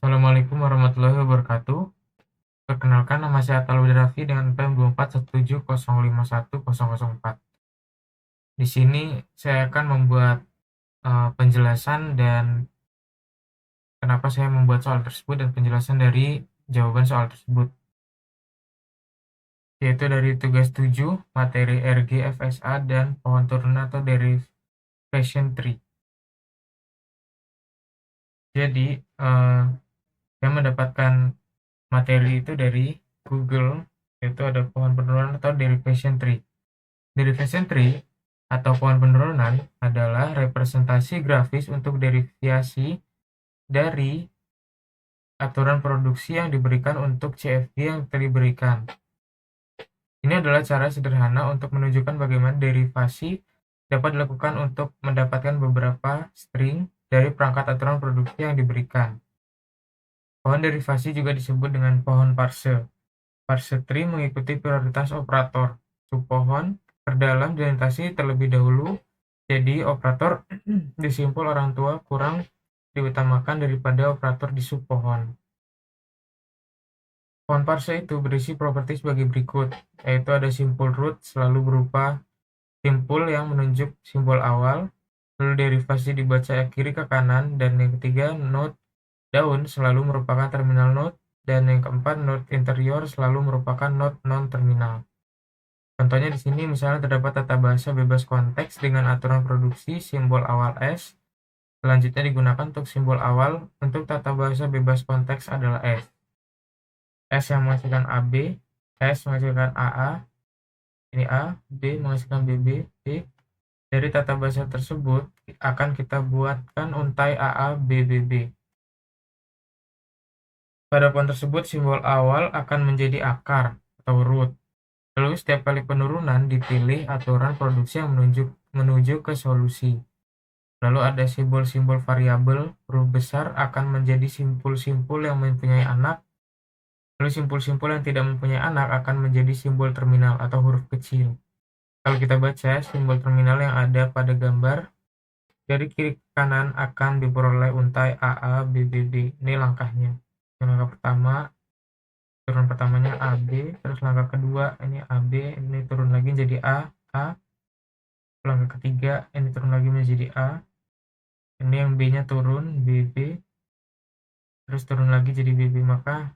Assalamualaikum warahmatullahi wabarakatuh. Perkenalkan, nama saya Ataludin Raffi dengan NPM 2417051004. Di sini saya akan membuat penjelasan dan kenapa saya membuat soal tersebut dan penjelasan dari jawaban soal tersebut, yaitu dari tugas 7 materi RGFSA dan pohon turunan atau derivation tree. Jadi saya mendapatkan materi itu dari Google, yaitu ada pohon penurunan atau derivation tree. Derivation tree atau pohon penurunan adalah representasi grafis untuk derivasi dari aturan produksi yang diberikan untuk CFG yang diberikan. Ini adalah cara sederhana untuk menunjukkan bagaimana derivasi dapat dilakukan untuk mendapatkan beberapa string dari perangkat aturan produksi yang diberikan. Pohon derivasi juga disebut dengan pohon parse. Parse tree mengikuti prioritas operator. Subpohon terdalam dilintasi terlebih dahulu, jadi operator di simpul orang tua kurang diutamakan daripada operator di subpohon. Pohon parse itu berisi properti sebagai berikut, yaitu ada simpul root selalu berupa simpul yang menunjuk simbol awal, lalu derivasi dibaca kiri ke kanan, dan yang ketiga node daun selalu merupakan terminal node, dan yang keempat node interior selalu merupakan node non-terminal. Contohnya di sini misalnya terdapat tata bahasa bebas konteks dengan aturan produksi simbol awal S. Selanjutnya digunakan untuk simbol awal untuk tata bahasa bebas konteks adalah S. S yang menghasilkan AB, S menghasilkan AA, ini A, B menghasilkan BB, B. Dari tata bahasa tersebut akan kita buatkan untai AA, BBB. Pada pohon tersebut simbol awal akan menjadi akar atau root. Lalu setiap kali penurunan dipilih aturan produksi yang menuju ke solusi. Lalu ada simbol-simbol variabel, huruf besar akan menjadi simpul-simpul yang mempunyai anak. Lalu simpul-simpul yang tidak mempunyai anak akan menjadi simbol terminal atau huruf kecil. Kalau kita baca, simbol terminal yang ada pada gambar dari kiri ke kanan akan diperoleh untai AA, BBB. Ini langkahnya. Langkah pertama, turun pertamanya AB, terus langkah kedua ini AB, ini turun lagi jadi A, A. Langkah ketiga ini turun lagi menjadi A. Ini yang B-nya turun, BB. Terus turun lagi jadi BB, maka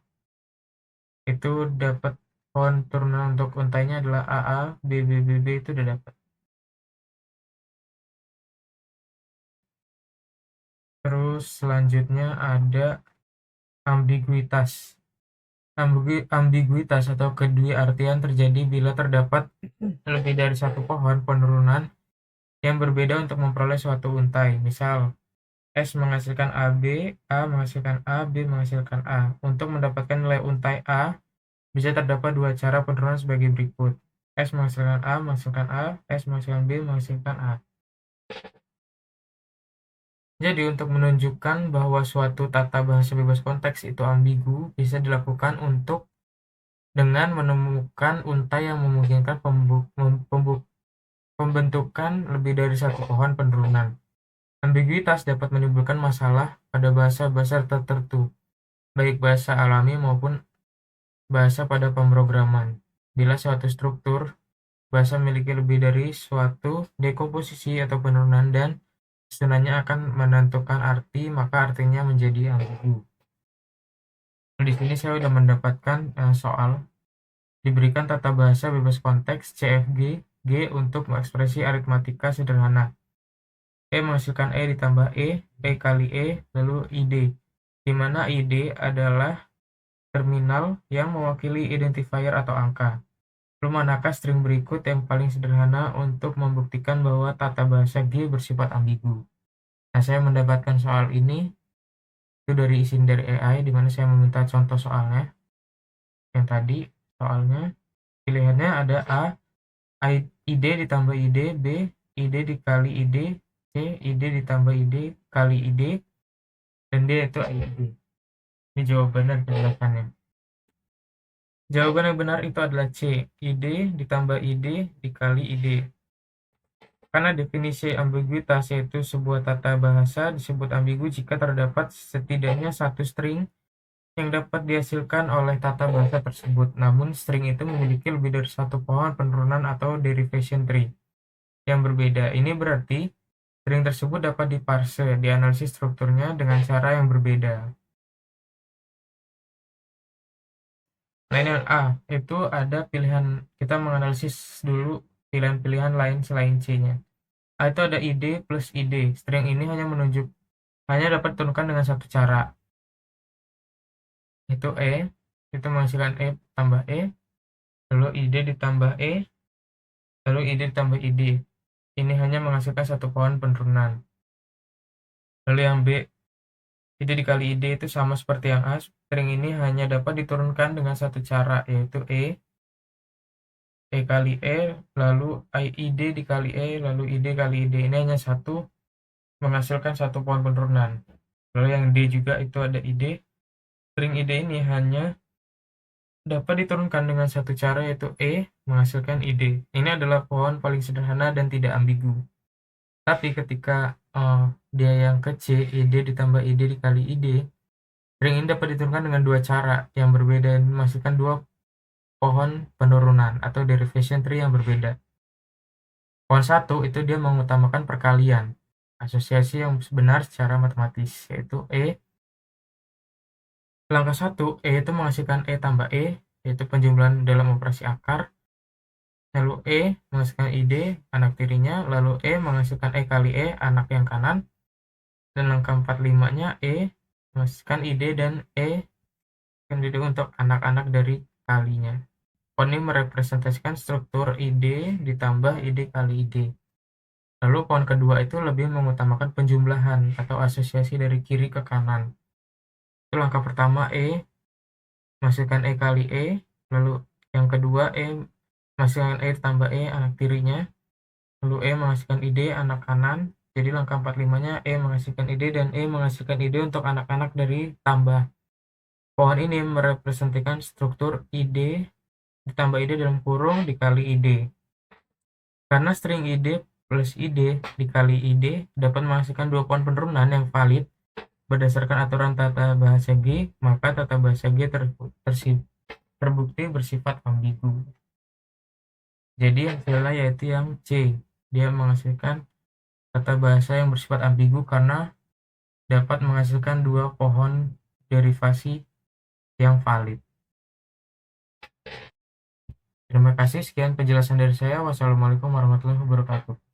itu dapat pohon turunan untuk untainya adalah AA, BB, BB itu udah dapat. Terus selanjutnya ada ambiguitas. Ambiguitas atau kedua-artian terjadi bila terdapat lebih dari satu pohon penurunan yang berbeda untuk memperoleh suatu untai. Misal, S menghasilkan AB, A menghasilkan A, B menghasilkan A. Untuk mendapatkan nilai untai A, bisa terdapat dua cara penurunan sebagai berikut. S menghasilkan A, menghasilkan A, S menghasilkan B, menghasilkan A. Jadi untuk menunjukkan bahwa suatu tata bahasa bebas konteks itu ambigu, bisa dilakukan dengan menemukan untai yang memungkinkan pembentukan lebih dari satu pohon penurunan. Ambiguitas dapat menimbulkan masalah pada bahasa-bahasa tertentu, baik bahasa alami maupun bahasa pada pemrograman. Bila suatu struktur bahasa memiliki lebih dari suatu dekomposisi atau penurunan dan susunannya akan menentukan arti, maka artinya menjadi ambigu. Di sini saya sudah mendapatkan soal diberikan tata bahasa bebas konteks CFG G untuk ekspresi aritmatika sederhana. E menghasilkan E ditambah E kali E, lalu ID, di mana ID adalah terminal yang mewakili identifier atau angka. Lalu manakah string berikut yang paling sederhana untuk membuktikan bahwa tata bahasa G bersifat ambigu? Nah, saya mendapatkan soal ini itu dari Isinder AI, di mana saya meminta contoh soalnya. Yang tadi soalnya pilihannya ada A, ID ditambah ID, B, ID dikali ID, C, ID ditambah ID kali ID, dan D itu ID. Ini jawaban dan penjelasannya. Jawaban yang benar itu adalah C, ID ditambah ID dikali ID. Karena definisi ambiguitas yaitu sebuah tata bahasa disebut ambigu jika terdapat setidaknya satu string yang dapat dihasilkan oleh tata bahasa tersebut. Namun, string itu memiliki lebih dari satu pohon penurunan atau derivation tree yang berbeda. Ini berarti string tersebut dapat diparse, dianalisis strukturnya dengan cara yang berbeda. Nah, ini A, itu ada pilihan, kita menganalisis dulu pilihan-pilihan lain selain C-nya. A itu ada id plus id. String ini hanya dapat diturunkan dengan satu cara, itu itu menghasilkan tambah lalu id ditambah lalu id ditambah id. Ini hanya menghasilkan satu pohon penurunan. Lalu yang B, id dikali id itu sama seperti yang A. String ini hanya dapat diturunkan dengan satu cara, yaitu kali lalu id dikali lalu id kali id. Ini hanya satu, menghasilkan satu pohon penurunan. Lalu yang D juga itu ada id. String id ini hanya dapat diturunkan dengan satu cara, yaitu menghasilkan id. Ini adalah pohon paling sederhana dan tidak ambigu. Tapi ketika dia yang ke C, id ditambah id dikali id, string ini dapat diturunkan dengan dua cara yang berbeda dan menghasilkan dua pohon penurunan atau derivation tree yang berbeda. Pohon 1 itu dia mengutamakan perkalian, asosiasi yang benar secara matematis, yaitu langkah 1, itu menghasilkan tambah yaitu penjumlahan dalam operasi akar. Lalu menghasilkan id anak tirinya, lalu menghasilkan kali anak yang kanan, dan langkah 45-nya menghasilkan id dan yang untuk anak-anak dari kalinya. Pohon ini merepresentasikan struktur id ditambah id kali id. Lalu pohon kedua itu lebih mengutamakan penjumlahan atau asosiasi dari kiri ke kanan. Itu langkah pertama menghasilkan kali lalu yang kedua menghasilkan tambah anak tirinya, lalu menghasilkan id anak kanan. Jadi langkah 45-nya menghasilkan id dan menghasilkan id untuk anak-anak dari tambah. Pohon ini merepresentasikan struktur id ditambah id dalam kurung dikali id. Karena string id plus id dikali id dapat menghasilkan dua pohon penurunan yang valid berdasarkan aturan tata bahasa G, maka tata bahasa G terbukti bersifat ambigu. Jadi hasilnya yaitu yang C. Dia menghasilkan tata bahasa yang bersifat ambigu karena dapat menghasilkan dua pohon derivasi yang valid. Terima kasih, sekian penjelasan dari saya. Wassalamualaikum warahmatullahi wabarakatuh.